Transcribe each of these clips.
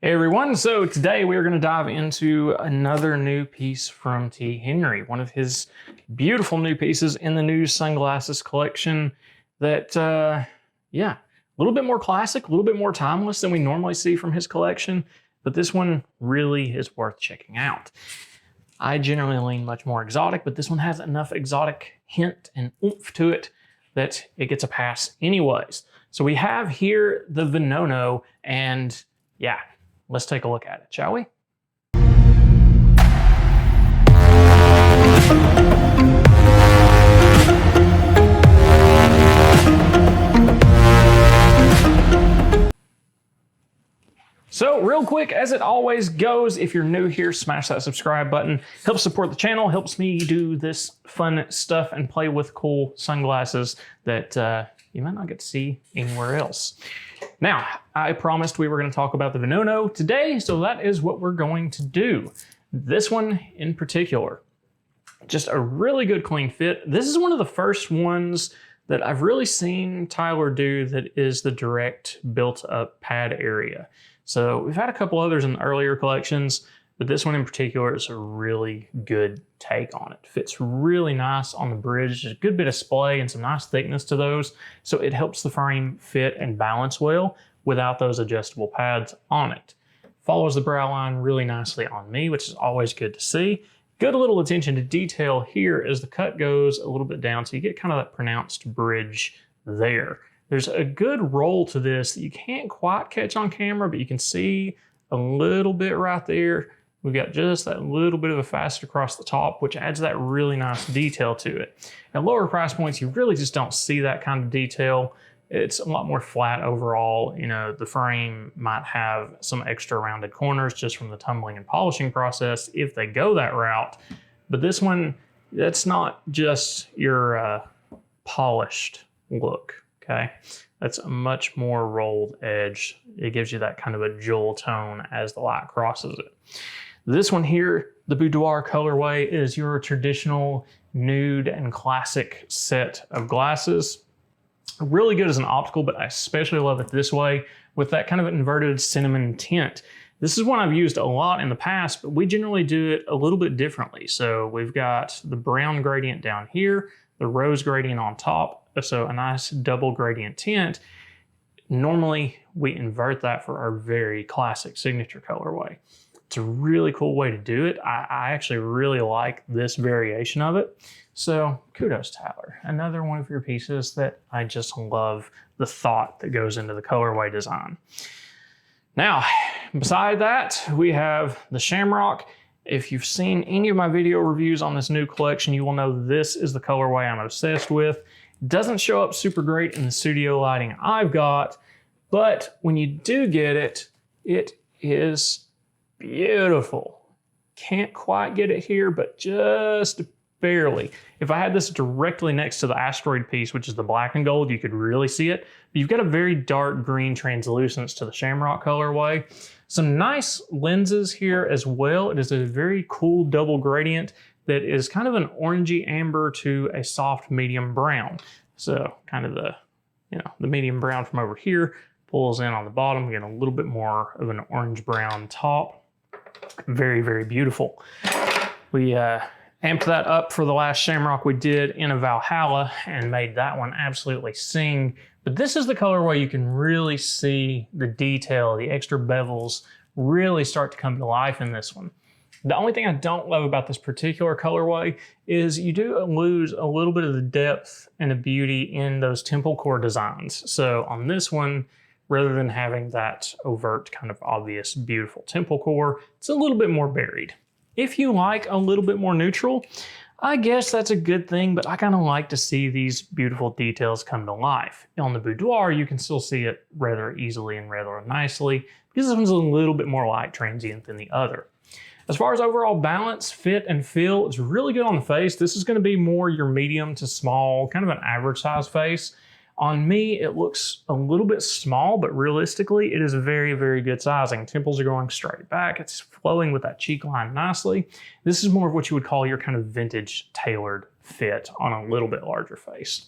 Hey everyone, so today we're going to dive into another new piece from T. Henry, one of his beautiful new pieces in the new sunglasses collection that, yeah, a little bit more classic, a little bit more timeless than we normally see from his collection, but this one really is worth checking out. I generally lean much more exotic, but this one has enough exotic hint and oomph to it that it gets a pass anyways. So we have here the Veneno, and yeah, let's take a look at it, shall we? So real quick, as it always goes, if you're new here, smash that subscribe button. Helps support the channel, helps me do this fun stuff and play with cool sunglasses that you might not get to see anywhere else. Now, I promised we were going to talk about the Veneno today, so that is what we're going to do. This one in particular, just a really good clean fit. This is one of the first ones that I've really seen Tyler do that is the direct built up pad area. So we've had a couple others in the earlier collections, but this one in particular is a really good take on it. Fits really nice on the bridge. There's a good bit of splay and some nice thickness to those, so it helps the frame fit and balance well without those adjustable pads on it. Follows the brow line really nicely on me, which is always good to see. Good little attention to detail here as the cut goes a little bit down, so you get kind of that pronounced bridge there. There's a good roll to this that you can't quite catch on camera, but you can see a little bit right there. We've got just that little bit of a facet across the top, which adds that really nice detail to it. At lower price points, you really just don't see that kind of detail. It's a lot more flat overall. You know, the frame might have some extra rounded corners just from the tumbling and polishing process if they go that route. But this one, that's not just your polished look. Okay, that's a much more rolled edge. It gives you that kind of a jewel tone as the light crosses it. This one here, the Boudoir colorway, is your traditional nude and classic set of glasses. Really good as an optical, but I especially love it this way with that kind of inverted cinnamon tint. This is one I've used a lot in the past, but we generally do it a little bit differently. So we've got the brown gradient down here, the rose gradient on top, so a nice double gradient tint. Normally, we invert that for our very classic signature colorway. It's a really cool way to do it. I actually really like this variation of it. So kudos, Tyler. Another one of your pieces that I just love the thought that goes into the colorway design. Now, beside that, we have the Shamrock. If you've seen any of my video reviews on this new collection, you will know this is the colorway I'm obsessed with. It doesn't show up super great in the studio lighting I've got, but when you do get it, it is beautiful. Can't quite get it here, but just barely. If I had this directly next to the asteroid piece, which is the black and gold, you could really see it. But you've got a very dark green translucence to the Shamrock colorway. Some nice lenses here as well. It is a very cool double gradient that is kind of an orangey amber to a soft medium brown. So kind of the, the medium brown from over here pulls in on the bottom, getting a little bit more of an orange brown top. Very, very beautiful. We amped that up for the last Shamrock we did in a Valhalla and made that one absolutely sing. But this is the colorway you can really see the detail, the extra bevels really start to come to life in this one. The only thing I don't love about this particular colorway is you do lose a little bit of the depth and the beauty in those temple core designs. So on this one, rather than having that overt kind of obvious beautiful temple core, it's a little bit more buried. If you like a little bit more neutral, I guess that's a good thing, but I kind of like to see these beautiful details come to life. On the Boudoir, you can still see it rather easily and rather nicely because this one's a little bit more light transient than the other. As far as overall balance, fit, and feel, it's really good on the face. This is going to be more your medium to small, kind of an average size face. On me, it looks a little bit small, but realistically, it is a very, very good sizing. Temples are going straight back. It's flowing with that cheek line nicely. This is more of what you would call your kind of vintage tailored fit on a little bit larger face.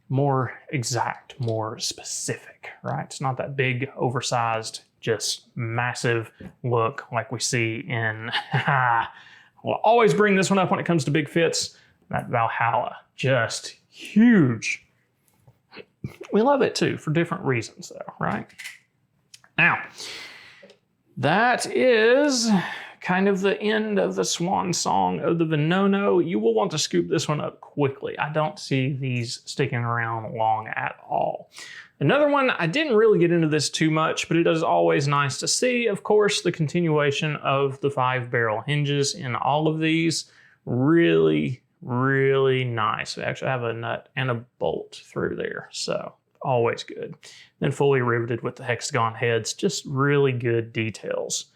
More exact, more specific, right? It's not that big, oversized just massive look like we see in, we'll always bring this one up when it comes to big fits, that Valhalla, just huge. We love it too for different reasons though, right? Now, that is kind of the end of the swan song of the Veneno. You will want to scoop this one up quickly. I don't see these sticking around long at all. Another one, I didn't really get into this too much, but it is always nice to see, of course, the continuation of the 5-barrel hinges in all of these. Really, really nice. We actually have a nut and a bolt through there, so always good. Then fully riveted with the hexagon heads, just really good details.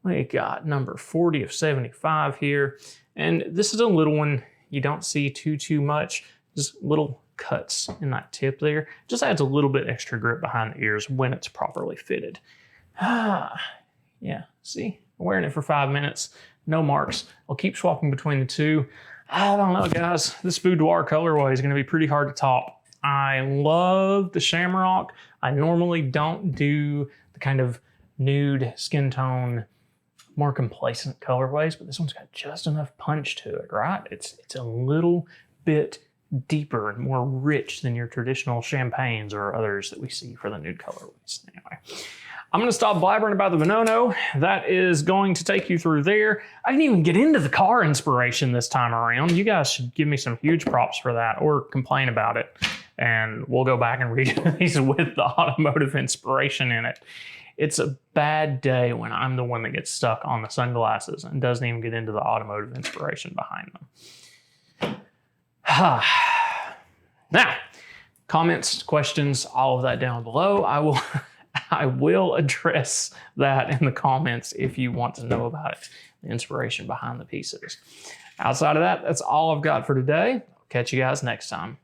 We got number 40 of 75 here, and this is a little one you don't see too much, just little cuts in that tip there. Just adds a little bit extra grip behind the ears when it's properly fitted. Yeah, see, I'm wearing it for 5 minutes, no marks. I'll keep swapping between the two. I don't know, guys. This boudoir colorway is going to be pretty hard to top. I love the shamrock. I normally don't do the kind of nude skin tone, more complacent colorways, but this one's got just enough punch to it, right? It's a little bit deeper and more rich than your traditional champagnes or others that we see for the nude colorways. Anyway, I'm gonna stop blabbering about the Veneno. That is going to take you through there. I didn't even get into the car inspiration this time around. You guys should give me some huge props for that or complain about it. And we'll go back and redo these with the automotive inspiration in it. It's a bad day when I'm the one that gets stuck on the sunglasses and doesn't even get into the automotive inspiration behind them. Now, comments, questions, all of that down below. I will address that in the comments if you want to know about it, the inspiration behind the pieces. Outside of that, that's all I've got for today. I'll catch you guys next time.